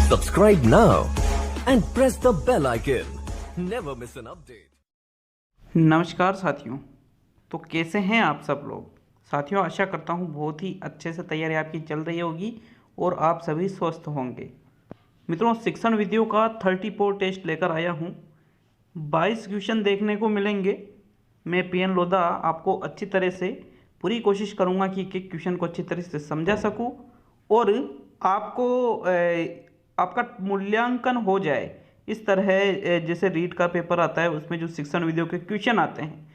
Subscribe now and press the bell icon. Never miss an update. नमस्कार साथियों, तो कैसे हैं आप सब लोग। साथियों, आशा करता हूं बहुत ही अच्छे से तैयारी आपकी चल रही होगी और आप सभी स्वस्थ होंगे। मित्रों, शिक्षण विधियों का 34 टेस्ट लेकर आया हूं। 22 क्वेश्चन देखने को मिलेंगे। मैं पीएन लोधा आपको अच्छी तरह से पूरी कोशिश करूंगा कि एक एक क्वेश्चन को अच्छी तरह से समझा सकूं और आपको आपका मूल्यांकन हो जाए। इस तरह जैसे रीट का पेपर आता है उसमें जो शिक्षण विधियों के क्वेश्चन आते हैं,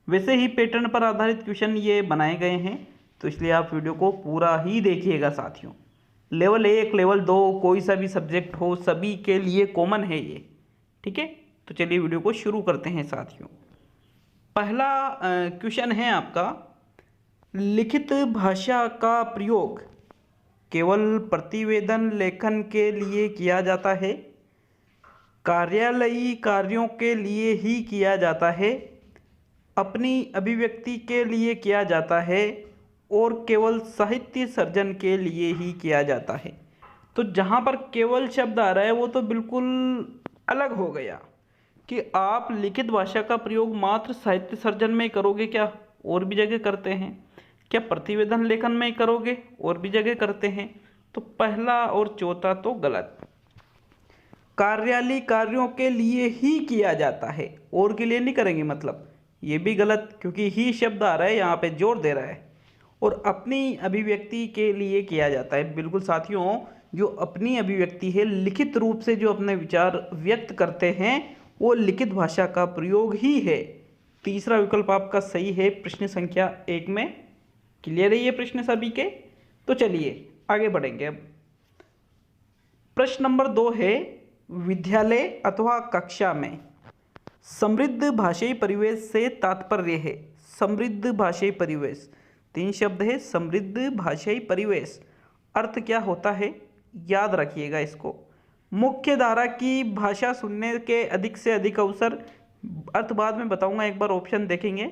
वैसे ही पैटर्न पर आधारित क्वेश्चन ये बनाए गए हैं। तो इसलिए आप वीडियो को पूरा ही देखिएगा साथियों। लेवल 1, लेवल 2 कोई सा भी सब्जेक्ट हो, सभी के लिए कॉमन है ये। ठीक है, तो चलिए वीडियो को शुरू करते हैं साथियों। पहला क्वेश्चन है आपका, लिखित भाषा का प्रयोग केवल प्रतिवेदन लेखन के लिए किया जाता है, कार्यालयी कार्यों के लिए ही किया जाता है, अपनी अभिव्यक्ति के लिए किया जाता है और केवल साहित्य सर्जन के लिए ही किया जाता है। तो जहाँ पर केवल शब्द आ रहा है वो तो बिल्कुल अलग हो गया कि आप लिखित भाषा का प्रयोग मात्र साहित्य सर्जन में करोगे क्या, और भी जगह करते हैं क्या, प्रतिवेदन लेखन में करोगे, और भी जगह करते हैं। तो पहला और चौथा तो गलत। कार्यालयी कार्यों के लिए ही किया जाता है, और के लिए नहीं करेंगे, मतलब ये भी गलत, क्योंकि ही शब्द आ रहा है यहाँ पे, जोर दे रहा है। और अपनी अभिव्यक्ति के लिए किया जाता है। बिल्कुल साथियों, जो अपनी अभिव्यक्ति है, लिखित रूप से जो अपने विचार व्यक्त करते हैं, वो लिखित भाषा का प्रयोग ही है। तीसरा विकल्प आपका सही है प्रश्न संख्या 1 में। क्लियर है ये प्रश्न सभी के। तो चलिए आगे बढ़ेंगे। अब प्रश्न नंबर 2 है, विद्यालय अथवा कक्षा में समृद्ध भाषाई परिवेश से तात्पर्य है। समृद्ध भाषाई परिवेश, 3 शब्द है। समृद्ध भाषाई परिवेश अर्थ क्या होता है, याद रखिएगा इसको। मुख्य धारा की भाषा सुनने के अधिक से अधिक अवसर, अर्थ बाद में बताऊंगा, एक बार ऑप्शन देखेंगे।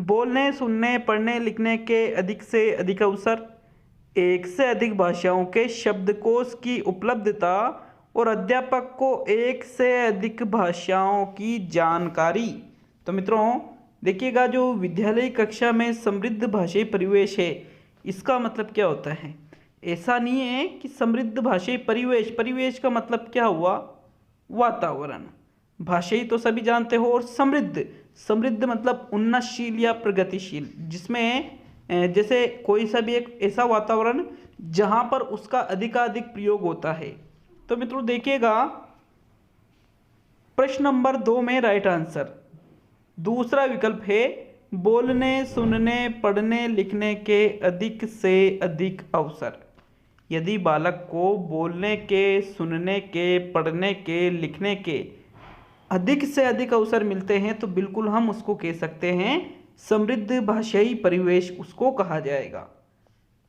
बोलने, सुनने, पढ़ने, लिखने के अधिक से अधिक अवसर, एक से अधिक भाषाओं के शब्दकोश की उपलब्धता और अध्यापक को एक से अधिक भाषाओं की जानकारी। तो मित्रों देखिएगा, जो विद्यालय कक्षा में समृद्ध भाषाई परिवेश है, इसका मतलब क्या होता है। ऐसा नहीं है कि समृद्ध भाषाई परिवेश, परिवेश का मतलब क्या हुआ, वातावरण। भाषाई तो सभी जानते हो, और समृद्ध, समृद्ध मतलब उन्नतशील या प्रगतिशील, जिसमें जैसे कोई सा भी एक ऐसा वातावरण जहां पर उसका अधिकाधिक प्रयोग होता है। तो मित्रों देखिएगा, प्रश्न नंबर 2 में राइट आंसर दूसरा विकल्प है, बोलने, सुनने, पढ़ने, लिखने के अधिक से अधिक अवसर। यदि बालक को बोलने के, सुनने के, पढ़ने के, लिखने के अधिक से अधिक अवसर मिलते हैं, तो बिल्कुल हम उसको कह सकते हैं समृद्ध भाषाई परिवेश, उसको कहा जाएगा।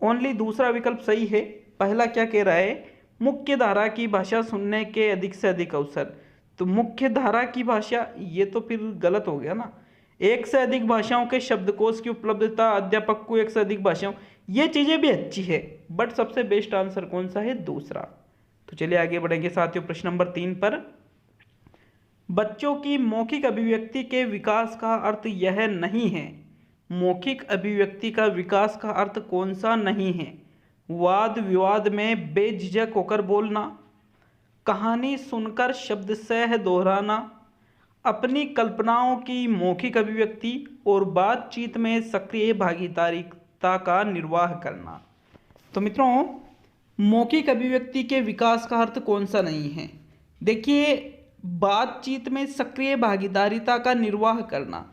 ओनली दूसरा विकल्प सही है। पहला क्या कह रहा है, मुख्य धारा की भाषा सुनने के अधिक से अधिक अवसर। तो मुख्य धारा की भाषा, ये तो फिर गलत हो गया ना। एक से अधिक भाषाओं के शब्दकोश की उपलब्धता, अध्यापक को एक से अधिक भाषाओं, ये चीज़ें भी अच्छी है, बट सबसे बेस्ट आंसर कौन सा है, दूसरा। तो चलिए आगे बढ़ेंगे साथियों प्रश्न नंबर 3 पर। बच्चों की मौखिक अभिव्यक्ति के विकास का अर्थ यह नहीं है। मौखिक अभिव्यक्ति का विकास का अर्थ कौन सा नहीं है। वाद विवाद में बेझिझक होकर बोलना, कहानी सुनकर शब्द सह दोहराना, अपनी कल्पनाओं की मौखिक अभिव्यक्ति और बातचीत में सक्रिय भागीदारिता का निर्वाह करना। तो मित्रों, मौखिक अभिव्यक्ति के विकास का अर्थ कौन सा नहीं है। देखिए, बातचीत में सक्रिय भागीदारिता का निर्वाह करना,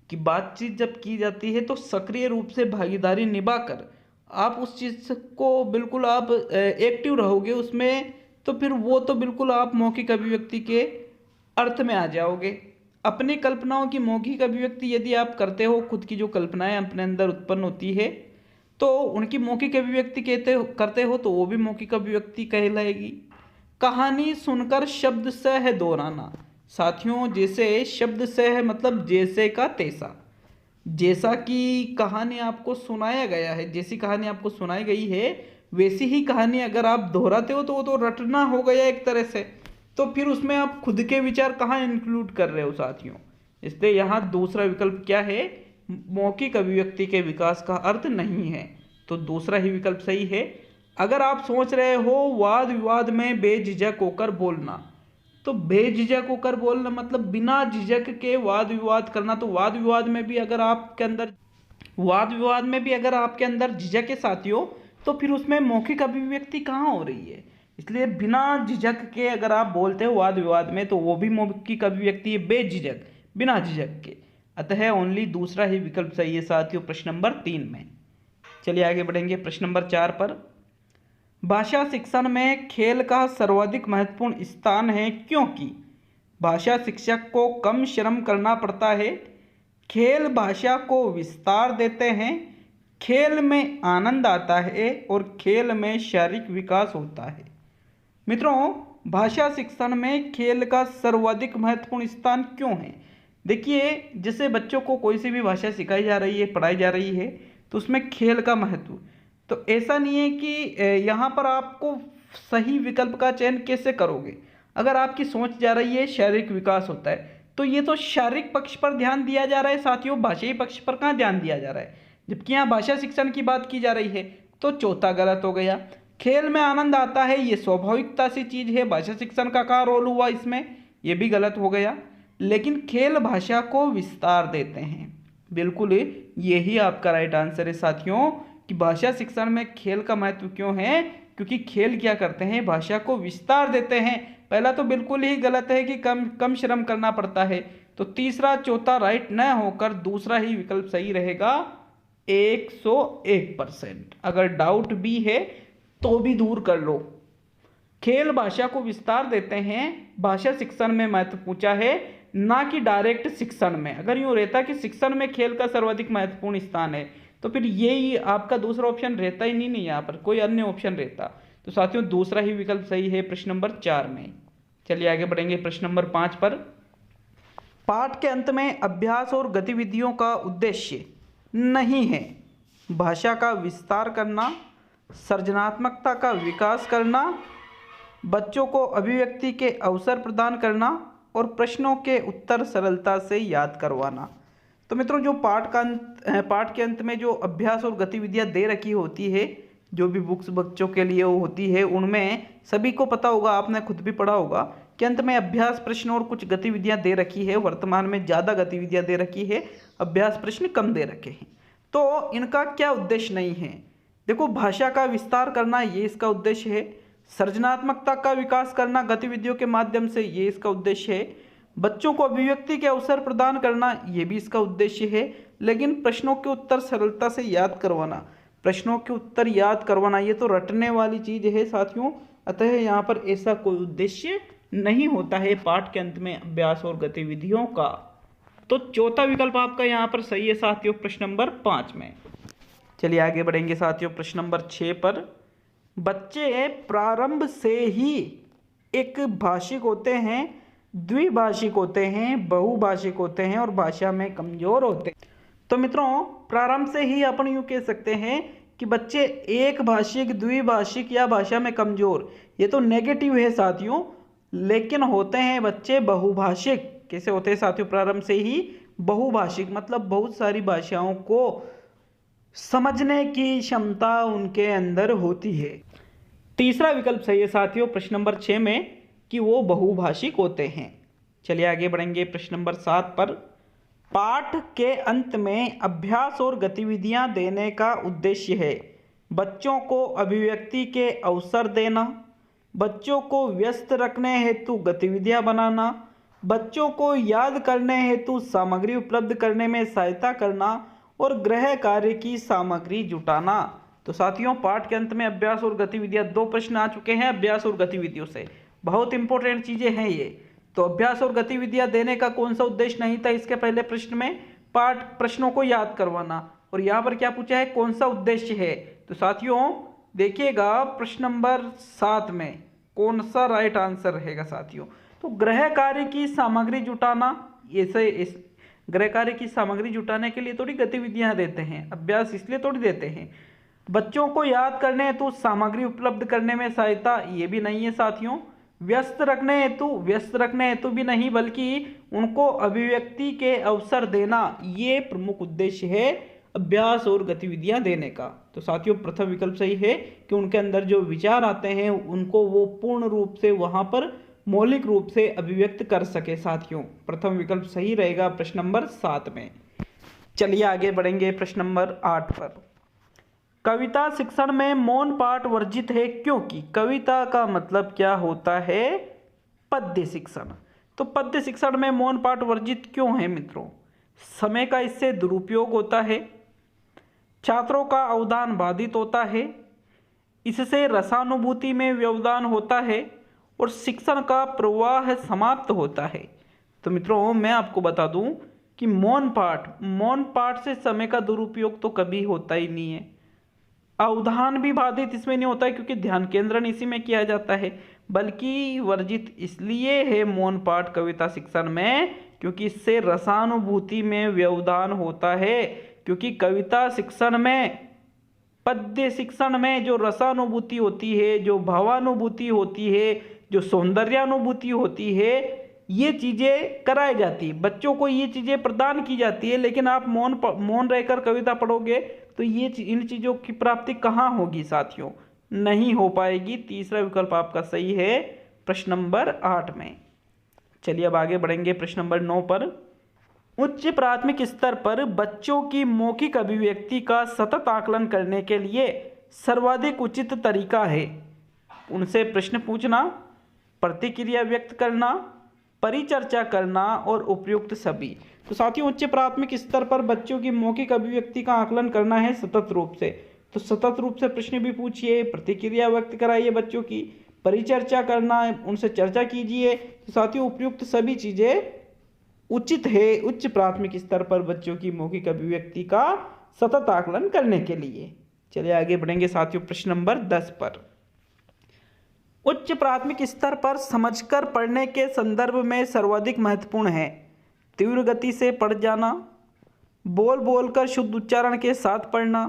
कि बातचीत जब की जाती है तो सक्रिय रूप से भागीदारी निभाकर आप उस चीज़ को बिल्कुल आप एक्टिव रहोगे उसमें, तो फिर वो तो बिल्कुल आप मौखिक अभिव्यक्ति के अर्थ में आ जाओगे। अपनी कल्पनाओं की मौखिक अभिव्यक्ति यदि आप करते हो, खुद की जो कल्पनाएं अपने अंदर उत्पन्न होती है, तो उनकी मौखिक अभिव्यक्ति करते हो, तो वो भी मौखिक अभिव्यक्ति कहलाएगी। कहानी सुनकर शब्द सह दोहराना, साथियों जैसे शब्द सह मतलब जैसे का तैसा, जैसा कि कहानी आपको सुनाया गया है, जैसी कहानी आपको सुनाई गई है वैसी ही कहानी अगर आप दोहराते हो तो वो तो रटना हो गया एक तरह से, तो फिर उसमें आप खुद के विचार कहाँ इंक्लूड कर रहे हो साथियों। इसलिए यहाँ दूसरा विकल्प क्या है, मौखिक अभिव्यक्ति के विकास का अर्थ नहीं है, तो दूसरा ही विकल्प सही है। अगर आप सोच रहे हो वाद विवाद में बेझिझक होकर बोलना, तो बेझिझक होकर बोलना मतलब बिना झिझक के वाद विवाद करना, तो वाद विवाद में भी अगर आपके अंदर झिझक है साथियों, तो फिर उसमें मौखिक अभिव्यक्ति कहाँ हो रही है। इसलिए बिना झिझक के अगर आप बोलते हो वाद विवाद में, तो वो भी मौखिक अभिव्यक्ति है, बेझिझक, बिना झिझक के। अतः ओनली दूसरा ही विकल्प सही है साथियों प्रश्न नंबर 3 में। चलिए आगे बढ़ेंगे प्रश्न नंबर 4 पर। भाषा शिक्षण में खेल का सर्वाधिक महत्वपूर्ण स्थान है क्योंकि भाषा शिक्षक को कम श्रम करना पड़ता है, खेल भाषा को विस्तार देते हैं, खेल में आनंद आता है और खेल में शारीरिक विकास होता है। मित्रों, भाषा शिक्षण में खेल का सर्वाधिक महत्वपूर्ण स्थान क्यों है। देखिए, जैसे बच्चों को कोई सी भी भाषा सिखाई जा रही है, पढ़ाई जा रही है, तो उसमें खेल का महत्व, तो ऐसा नहीं है कि यहाँ पर आपको सही विकल्प का चयन कैसे करोगे। अगर आपकी सोच जा रही है शारीरिक विकास होता है, तो ये तो शारीरिक पक्ष पर ध्यान दिया जा रहा है साथियों, भाषाई पक्ष पर कहाँ ध्यान दिया जा रहा है। जबकि यहाँ भाषा शिक्षण की बात की जा रही है, तो चौथा गलत हो गया। खेल में आनंद आता है, ये स्वाभाविकता सी चीज़ है, भाषा शिक्षण का क्या रोल हुआ इसमें, ये भी गलत हो गया। लेकिन खेल भाषा को विस्तार देते हैं, बिल्कुल यही आपका राइट आंसर है साथियों, कि भाषा शिक्षण में खेल का महत्व क्यों है, क्योंकि खेल क्या करते हैं, भाषा को विस्तार देते हैं। पहला तो बिल्कुल ही गलत है कि कम श्रम करना पड़ता है, तो तीसरा चौथा राइट न होकर दूसरा ही विकल्प सही रहेगा 101%। अगर डाउट भी है तो भी दूर कर लो। खेल भाषा को विस्तार देते हैं, भाषा शिक्षण में महत्व पूछा है, ना कि डायरेक्ट शिक्षण में। अगर यूँ रहता कि शिक्षण में खेल का सर्वाधिक महत्वपूर्ण स्थान है, तो फिर यही आपका दूसरा ऑप्शन रहता ही नहीं, यहाँ पर कोई अन्य ऑप्शन रहता। तो साथियों दूसरा ही विकल्प सही है प्रश्न नंबर 4 में। चलिए आगे बढ़ेंगे प्रश्न नंबर 5 पर। पाठ के अंत में अभ्यास और गतिविधियों का उद्देश्य नहीं है भाषा का विस्तार करना, सृजनात्मकता का विकास करना, बच्चों को अभिव्यक्ति के अवसर प्रदान करना और प्रश्नों के उत्तर सरलता से याद करवाना। तो मित्रों, जो पाठ के अंत में जो अभ्यास और गतिविधियां दे रखी होती है, जो भी बुक्स बच्चों के लिए होती है, उनमें सभी को पता होगा, आपने खुद भी पढ़ा होगा कि अंत में अभ्यास प्रश्न और कुछ गतिविधियां दे रखी है। वर्तमान में ज़्यादा गतिविधियां दे रखी है, अभ्यास प्रश्न कम दे रखे हैं। तो इनका क्या उद्देश्य नहीं है, देखो, भाषा का विस्तार करना ये इसका उद्देश्य है, सृजनात्मकता का विकास करना गतिविधियों के माध्यम से ये इसका उद्देश्य है, बच्चों को अभिव्यक्ति के अवसर प्रदान करना ये भी इसका उद्देश्य है। लेकिन प्रश्नों के उत्तर सरलता से याद करवाना, प्रश्नों के उत्तर याद करवाना ये तो रटने वाली चीज़ है साथियों। अतः यहाँ पर ऐसा कोई उद्देश्य नहीं होता है पाठ के अंत में अभ्यास और गतिविधियों का। तो चौथा विकल्प आपका यहाँ पर सही है साथियों प्रश्न नंबर 5 में। चलिए आगे बढ़ेंगे साथियों प्रश्न नंबर 6 पर। बच्चे प्रारंभ से ही एक भाषिक होते हैं, द्विभाषिक होते हैं, बहुभाषिक होते हैं और भाषा में कमजोर होते हैं। तो मित्रों, प्रारंभ से ही अपन यूँ कह सकते हैं कि बच्चे एक भाषिक, द्विभाषिक या भाषा में कमजोर, ये तो नेगेटिव है साथियों। लेकिन होते हैं बच्चे बहुभाषिक। कैसे होते हैं साथियों? प्रारंभ से ही बहुभाषिक, मतलब बहुत सारी भाषाओं को समझने की क्षमता उनके अंदर होती है। तीसरा विकल्प सही है साथियों प्रश्न नंबर 6 में कि वो बहुभाषिक होते हैं। चलिए आगे बढ़ेंगे प्रश्न नंबर 7 पर। पाठ के अंत में अभ्यास और गतिविधियां देने का उद्देश्य है बच्चों को अभिव्यक्ति के अवसर देना, बच्चों को व्यस्त रखने हेतु गतिविधियां बनाना, बच्चों को याद करने हेतु सामग्री उपलब्ध करने में सहायता करना और गृह कार्य की सामग्री जुटाना। तो साथियों, पाठ के अंत में अभ्यास और गतिविधियां, 2 प्रश्न आ चुके हैं अभ्यास और गतिविधियों से, बहुत इंपॉर्टेंट चीजें हैं ये। तो अभ्यास और गतिविधियां देने का कौन सा उद्देश्य नहीं था इसके पहले प्रश्न में? पाठ प्रश्नों को याद करवाना। और यहाँ पर क्या पूछा है, कौन सा उद्देश्य है? तो साथियों देखिएगा प्रश्न नंबर 7 में कौन सा राइट आंसर रहेगा साथियों। तो गृह कार्य की सामग्री जुटाना, इस गृह कार्य की सामग्री जुटाने के लिए थोड़ी गतिविधियां देते हैं, अभ्यास इसलिए थोड़ी देते हैं। बच्चों को याद करने हेतु सामग्री उपलब्ध करने में सहायता, ये भी नहीं है साथियों। व्यस्त रखने हेतु भी नहीं, बल्कि उनको अभिव्यक्ति के अवसर देना, ये प्रमुख उद्देश्य है अभ्यास और गतिविधियां देने का। तो साथियों प्रथम विकल्प सही है कि उनके अंदर जो विचार आते हैं उनको वो पूर्ण रूप से वहां पर मौलिक रूप से अभिव्यक्त कर सके। साथियों प्रथम विकल्प सही रहेगा प्रश्न नंबर 7 में। चलिए आगे बढ़ेंगे प्रश्न नंबर 8 पर। कविता शिक्षण में मौन पाठ वर्जित है क्योंकि। कविता का मतलब क्या होता है? पद्य शिक्षण। तो पद्य शिक्षण में मौन पाठ वर्जित क्यों है मित्रों? समय का इससे दुरुपयोग होता है, छात्रों का अवधान बाधित होता है, इससे रसानुभूति में व्यवधान होता है और शिक्षण का प्रवाह समाप्त होता है। तो मित्रों मैं आपको बता दूं कि मौन पाठ से समय का दुरुपयोग तो कभी होता ही नहीं है। अवधान भी बाधित इसमें नहीं होता है क्योंकि ध्यान केंद्रण इसी में किया जाता है, बल्कि वर्जित इसलिए है मौन पाठ कविता शिक्षण में क्योंकि इससे रसानुभूति में व्यवधान होता है। क्योंकि कविता शिक्षण में, पद्य शिक्षण में जो रसानुभूति होती है, जो भावानुभूति होती है, जो सौंदर्यानुभूति होती है, ये चीज़ें कराई जाती है, बच्चों को ये चीज़ें प्रदान की जाती है। लेकिन आप मौन रहकर कविता पढ़ोगे तो ये इन चीज़ों की प्राप्ति कहाँ होगी साथियों? नहीं हो पाएगी। तीसरा विकल्प आपका सही है प्रश्न नंबर 8 में। चलिए अब आगे बढ़ेंगे प्रश्न नंबर 9 पर। उच्च प्राथमिक स्तर पर बच्चों की मौखिक अभिव्यक्ति का सतत आकलन करने के लिए सर्वाधिक उचित तरीका है उनसे प्रश्न पूछना, प्रतिक्रिया व्यक्त करना, परिचर्चा करना और उपयुक्त सभी। तो साथियों उच्च प्राथमिक स्तर पर बच्चों की मौखिक अभिव्यक्ति का आकलन करना है सतत रूप से। तो सतत रूप से प्रश्न भी पूछिए, प्रतिक्रिया व्यक्त कराइए बच्चों की, परिचर्चा करना, उनसे चर्चा कीजिए। तो साथियों उपयुक्त सभी चीज़ें उचित है उच्च प्राथमिक स्तर पर बच्चों की मौखिक अभिव्यक्ति का सतत आकलन करने के लिए। चलिए आगे बढ़ेंगे साथियों प्रश्न नंबर 10 पर। उच्च प्राथमिक स्तर पर समझकर पढ़ने के संदर्भ में सर्वाधिक महत्वपूर्ण है तीव्र गति से पढ़ जाना, बोल बोलकर शुद्ध उच्चारण के साथ पढ़ना,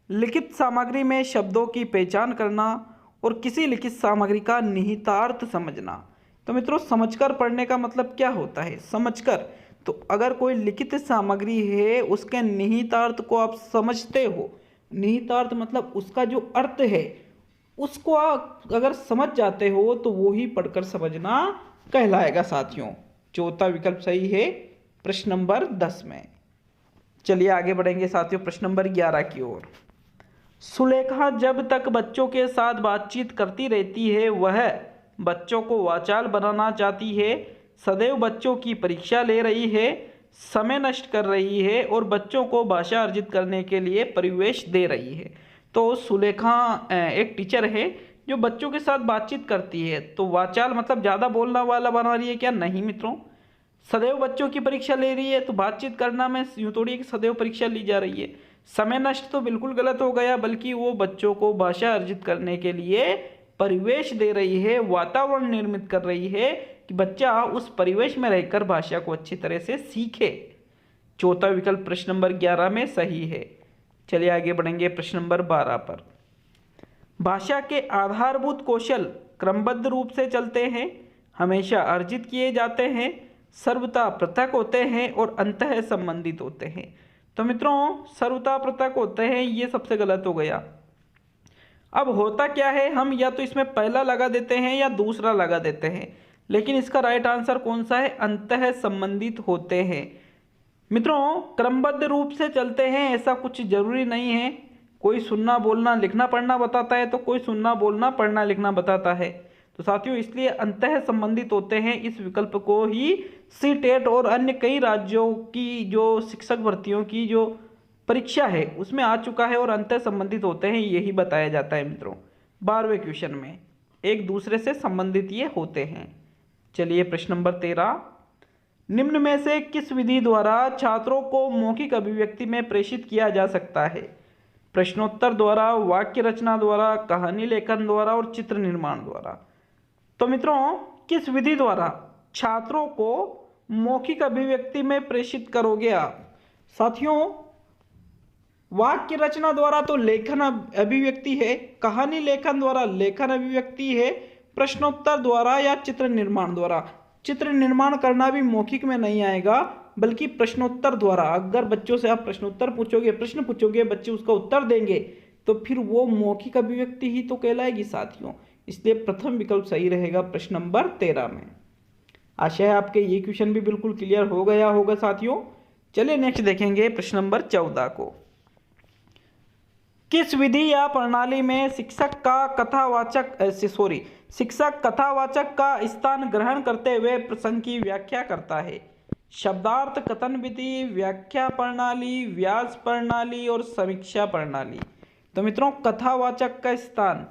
लिखित सामग्री में शब्दों की पहचान करना और किसी लिखित सामग्री का निहितार्थ समझना। तो मित्रों समझकर पढ़ने का मतलब क्या होता है? समझकर, तो अगर कोई लिखित सामग्री है उसके निहितार्थ को आप समझते हो, निहितार्थ मतलब उसका जो अर्थ है उसको आप अगर समझ जाते हो तो वो ही पढ़कर समझना कहलाएगा साथियों। चौथा विकल्प सही है प्रश्न नंबर 10 में। चलिए आगे बढ़ेंगे साथियों प्रश्न नंबर 11 की ओर। सुलेखा जब तक बच्चों के साथ बातचीत करती रहती है वह बच्चों को वाचाल बनाना चाहती है, सदैव बच्चों की परीक्षा ले रही है, समय नष्ट कर रही है और बच्चों को भाषा अर्जित करने के लिए परिवेश दे रही है। तो सुलेखा एक टीचर है जो बच्चों के साथ बातचीत करती है। तो वाचाल मतलब ज़्यादा बोलना वाला बना रही है क्या? नहीं मित्रों। सदैव बच्चों की परीक्षा ले रही है तो बातचीत करना में यूँ थोड़ी है कि सदैव परीक्षा ली जा रही है। समय नष्ट तो बिल्कुल गलत हो गया, बल्कि वो बच्चों को भाषा अर्जित करने के लिए परिवेश दे रही है, वातावरण निर्मित कर रही है कि बच्चा उस परिवेश में रहकर भाषा को अच्छी तरह से सीखे। चौथा विकल्प प्रश्न नंबर 11 में सही है। चलिए आगे बढ़ेंगे प्रश्न नंबर 12 पर। भाषा के आधारभूत कौशल क्रमबद्ध रूप से चलते हैं, हमेशा अर्जित किए जाते हैं, सर्वथा पृथक होते हैं और अंतः संबंधित होते हैं। तो मित्रों सर्वथा पृथक होते हैं ये सबसे गलत हो गया। अब होता क्या है, हम या तो इसमें पहला लगा देते हैं या दूसरा लगा देते हैं, लेकिन इसका राइट आंसर कौन सा है? अंतः संबंधित होते हैं। मित्रों क्रमबद्ध रूप से चलते हैं ऐसा कुछ जरूरी नहीं है। कोई सुनना बोलना लिखना पढ़ना बताता है तो कोई सुनना बोलना पढ़ना लिखना बताता है। तो साथियों इसलिए अंतः संबंधित होते हैं इस विकल्प को ही सीटेट और अन्य कई राज्यों की जो शिक्षक भर्तियों की जो परीक्षा है उसमें आ चुका है और अंतः संबंधित होते हैं यही बताया जाता है मित्रों। 12वें क्वेश्चन में एक दूसरे से संबंधित ये होते हैं। चलिए प्रश्न नंबर 13। निम्न में से किस विधि द्वारा छात्रों को मौखिक अभिव्यक्ति में प्रेषित किया जा सकता है? प्रश्नोत्तर द्वारा, वाक्य रचना द्वारा, कहानी लेखन द्वारा और चित्र निर्माण द्वारा। तो मित्रों किस विधि द्वारा छात्रों को मौखिक अभिव्यक्ति में प्रेषित करोगे आप? साथियों वाक्य रचना द्वारा तो लेखन अभिव्यक्ति है, कहानी लेखन द्वारा लेखन अभिव्यक्ति है, प्रश्नोत्तर द्वारा या चित्र निर्माण द्वारा। चित्र निर्माण करना भी मौखिक में नहीं आएगा, बल्कि प्रश्नोत्तर द्वारा। अगर बच्चों से आप प्रश्नोत्तर पूछोगे, प्रश्न पूछोगे, बच्चे उसका उत्तर देंगे, तो फिर वो मौखिक अभिव्यक्ति ही तो कहलाएगी साथियों। इसलिए प्रथम विकल्प सही रहेगा प्रश्न नंबर 13 में। आशा है आपके ये क्वेश्चन भी बिल्कुल क्लियर हो गया होगा साथियों। चलिए नेक्स्ट देखेंगे प्रश्न नंबर 14 को। किस विधि या प्रणाली में शिक्षक कथावाचक का स्थान ग्रहण करते हुए प्रसंग की व्याख्या करता है? शब्दार्थ कथन विधि, व्याख्या प्रणाली, व्यास प्रणाली और समीक्षा प्रणाली। तो मित्रों, कथावाचक का स्थान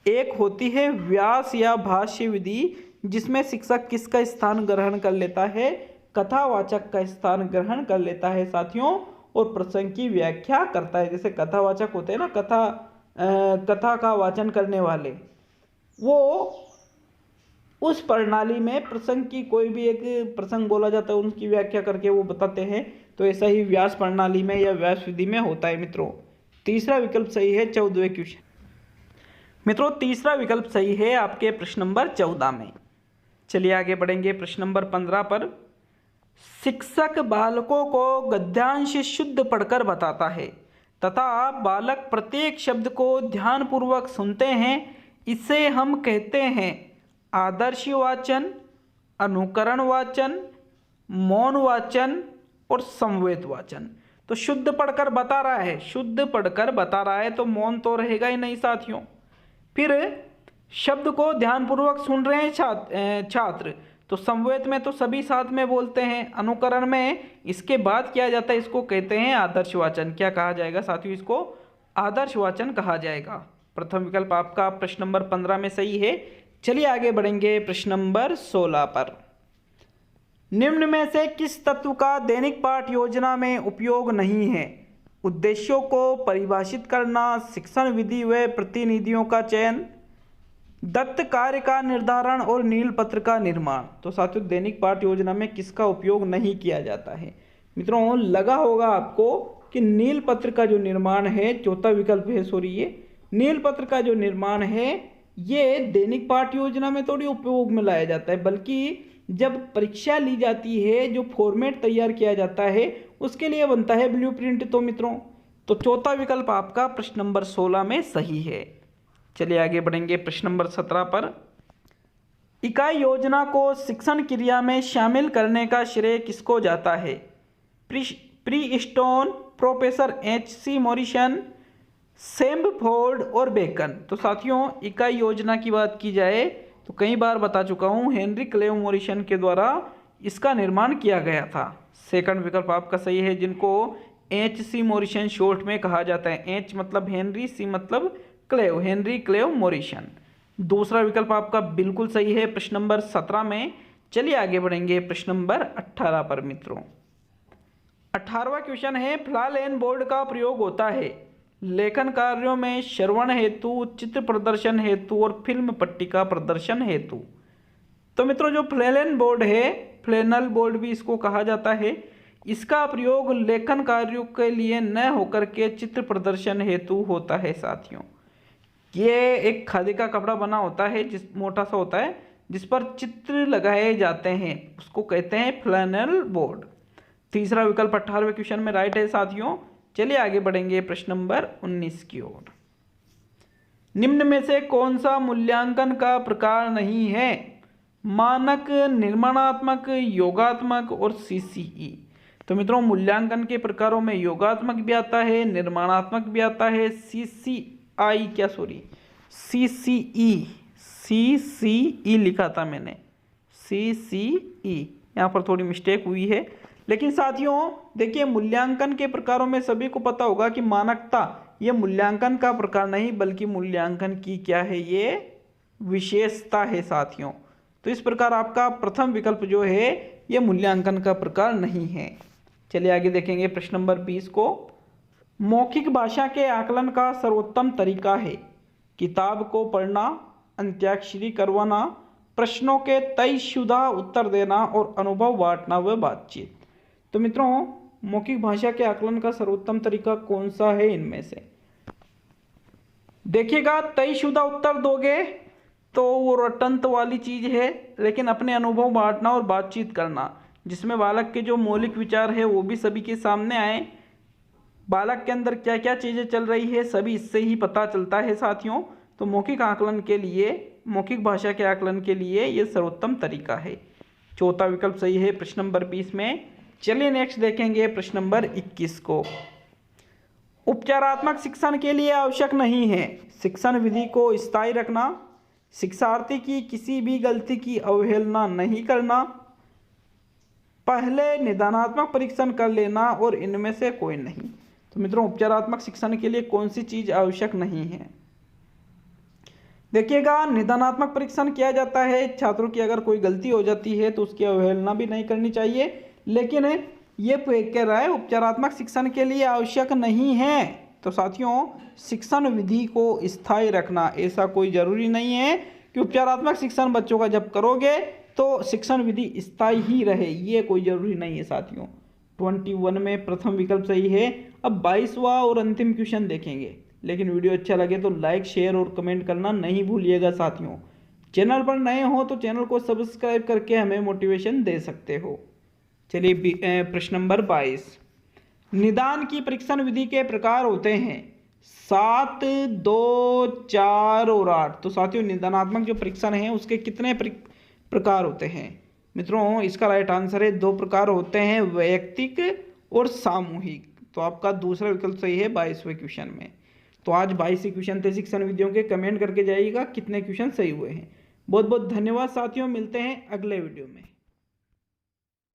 एक होती है व्यास या भाष्य विधि, जिसमें शिक्षक किसका स्थान ग्रहण कर लेता है? कथावाचक का स्थान ग्रहण कर लेता है साथियों, और प्रसंग की व्याख्या करता है। जैसे कथावाचक होते हैं ना, कथा का वाचन करने वाले, वो उस प्रणाली में प्रसंग की कोई भी एक प्रसंग बोला जाता है, उनकी व्याख्या करके वो बताते हैं। तो ऐसा ही व्यास प्रणाली में या व्यास विधि में होता है मित्रों। तीसरा विकल्प सही है 14वें क्वेश्चन। मित्रों, तीसरा विकल्प सही है आपके प्रश्न नंबर 14 में। चलिए आगे बढ़ेंगे प्रश्न नंबर 15 पर। शिक्षक बालकों को गद्यांश शुद्ध पढ़कर बताता है तथा बालक प्रत्येक शब्द को ध्यानपूर्वक सुनते हैं। इसे हम कहते हैं आदर्श वाचन, अनुकरण वाचन, मौन वाचन और समवेत वाचन। तो शुद्ध पढ़कर बता रहा है, शुद्ध पढ़कर बता रहा है तो मौन तो रहेगा ही नहीं साथियों। फिर शब्द को ध्यानपूर्वक सुन रहे हैं छात्र, तो समवेत में तो सभी साथ में बोलते हैं। अनुकरण में इसके बाद किया जाता है, इसको कहते हैं आदर्श वाचन। क्या कहा जाएगा साथियों? इसको आदर्श वाचन कहा जाएगा। प्रथम विकल्प आपका प्रश्न नंबर 15 में सही है। चलिए आगे बढ़ेंगे प्रश्न नंबर 16 पर। निम्न में से किस तत्व का दैनिक पाठ योजना में उपयोग नहीं है? उद्देश्यों को परिभाषित करना, शिक्षण विधि व प्रतिनिधियों का चयन, दत्त कार्य का निर्धारण और नील पत्र का निर्माण। तो साथियों, दैनिक पाठ योजना में किसका उपयोग नहीं किया जाता है? मित्रों, लगा होगा आपको कि नील पत्र का जो निर्माण है, चौथा विकल्प है, सॉरी, ये नील पत्र का जो निर्माण है ये दैनिक पाठ योजना में थोड़ी उपयोग में लाया जाता है, बल्कि जब परीक्षा ली जाती है, जो फॉर्मेट तैयार किया जाता है, उसके लिए बनता है ब्लूप्रिंट। तो मित्रों, तो चौथा विकल्प आपका प्रश्न नंबर 16 में सही है। चलिए आगे बढ़ेंगे प्रश्न नंबर 17 पर। इकाई योजना को शिक्षण क्रिया में शामिल करने का श्रेय किसको जाता है? प्रीस्टोन, प्रोफेसर H.C. मॉरिसन, सैम्फोर्ड और बेकन। तो साथियों, इकाई योजना की बात की जाए तो कई बार बता चुका हूँ, हेनरी क्लेव मॉरिसन के द्वारा इसका निर्माण किया गया था। सेकंड विकल्प आपका सही है, जिनको H.C. मॉरिसन शॉर्ट में कहा जाता है। H मतलब हेनरी, C मतलब क्लेव, हेनरी क्लेव मॉरिसन। दूसरा विकल्प आपका बिल्कुल सही है प्रश्न नंबर 17 में। चलिए आगे बढ़ेंगे प्रश्न नंबर 18 पर मित्रों। 18वां क्वेश्चन है, फ्लालैन बोर्ड का प्रयोग होता है लेखन कार्यों में श्रवण हेतु, चित्र प्रदर्शन हेतु और फिल्म पट्टिका प्रदर्शन हेतु। तो मित्रों, जो फ्लैलेन बोर्ड है, फ्लैनल बोर्ड भी इसको कहा जाता है, इसका प्रयोग लेखन कार्यों के लिए न होकर के चित्र प्रदर्शन हेतु होता है साथियों। ये एक खादी का कपड़ा बना होता है, जिस मोटा सा होता है, जिस पर चित्र लगाए जाते हैं, उसको कहते हैं फ्लैनल बोर्ड। तीसरा विकल्प 18वें क्वेश्चन में राइट है साथियों। चलिए आगे बढ़ेंगे प्रश्न नंबर 19 की ओर। निम्न में से कौन सा मूल्यांकन का प्रकार नहीं है? मानक, निर्माणात्मक, योगात्मक और CCE। तो मित्रों, मूल्यांकन के प्रकारों में योगात्मक भी आता है, निर्माणात्मक भी आता है, CCE लिखा था मैंने, CCE, यहाँ पर थोड़ी मिस्टेक हुई है। लेकिन साथियों देखिए, मूल्यांकन के प्रकारों में सभी को पता होगा कि मानकता ये मूल्यांकन का प्रकार नहीं, बल्कि मूल्यांकन की क्या है, ये विशेषता है साथियों। तो इस प्रकार आपका प्रथम विकल्प जो है ये मूल्यांकन का प्रकार नहीं है। चलिए आगे देखेंगे प्रश्न नंबर 20 को। मौखिक भाषा के आकलन का सर्वोत्तम तरीका है किताब को पढ़ना, अंत्याक्षरी करवाना, प्रश्नों के तयशुदा उत्तर देना और अनुभव बांटना व बातचीत। तो मित्रों, मौखिक भाषा के आकलन का सर्वोत्तम तरीका कौन सा है इनमें से? देखिएगा, तयशुदा उत्तर दोगे तो वो रटंत वाली चीज है, लेकिन अपने अनुभव बांटना और बातचीत करना, जिसमें बालक के जो मौलिक विचार है वो भी सभी के सामने आए, बालक के अंदर क्या क्या चीजें चल रही है सभी इससे ही पता चलता है साथियों। तो मौखिक आकलन के लिए, मौखिक भाषा के आकलन के लिए ये सर्वोत्तम तरीका है। चौथा विकल्प सही है प्रश्न नंबर 20 में। चलिए नेक्स्ट देखेंगे प्रश्न नंबर 21 को। उपचारात्मक शिक्षण के लिए आवश्यक नहीं है शिक्षण विधि को स्थायी रखना, शिक्षार्थी की किसी भी गलती की अवहेलना नहीं करना, पहले निदानात्मक परीक्षण कर लेना और इनमें से कोई नहीं। तो मित्रों, उपचारात्मक शिक्षण के लिए कौन सी चीज आवश्यक नहीं है? देखिएगा, निदानात्मक परीक्षण किया जाता है, छात्रों की अगर कोई गलती हो जाती है तो उसकी अवहेलना भी नहीं करनी चाहिए, लेकिन ये कह रहा है उपचारात्मक शिक्षण के लिए आवश्यक नहीं है। तो साथियों, शिक्षण विधि को स्थायी रखना ऐसा कोई जरूरी नहीं है कि उपचारात्मक शिक्षण बच्चों का जब करोगे तो शिक्षण विधि स्थायी ही रहे, ये कोई जरूरी नहीं है साथियों। 21 में प्रथम विकल्प सही है। अब 22वां और अंतिम क्वेश्चन देखेंगे, लेकिन वीडियो अच्छा लगे तो लाइक, शेयर और कमेंट करना नहीं भूलिएगा साथियों। चैनल पर नए हो तो चैनल को सब्सक्राइब करके हमें मोटिवेशन दे सकते हो। चलिए प्रश्न नंबर 22। निदान की परीक्षण विधि के प्रकार होते हैं 7, 2, 4 और 8। तो साथियों, निदानात्मक जो परीक्षण है उसके कितने प्रकार होते हैं? मित्रों, इसका राइट आंसर है 2 प्रकार होते हैं, वैयक्तिक और सामूहिक। तो आपका दूसरा विकल्प सही है 22वें क्वेश्चन में। तो आज 22 क्वेश्चन थे शिक्षण विधियों के। कमेंट करके जाइएगा कितने क्वेश्चन सही हुए हैं। बहुत बहुत धन्यवाद साथियों, मिलते हैं अगले वीडियो में।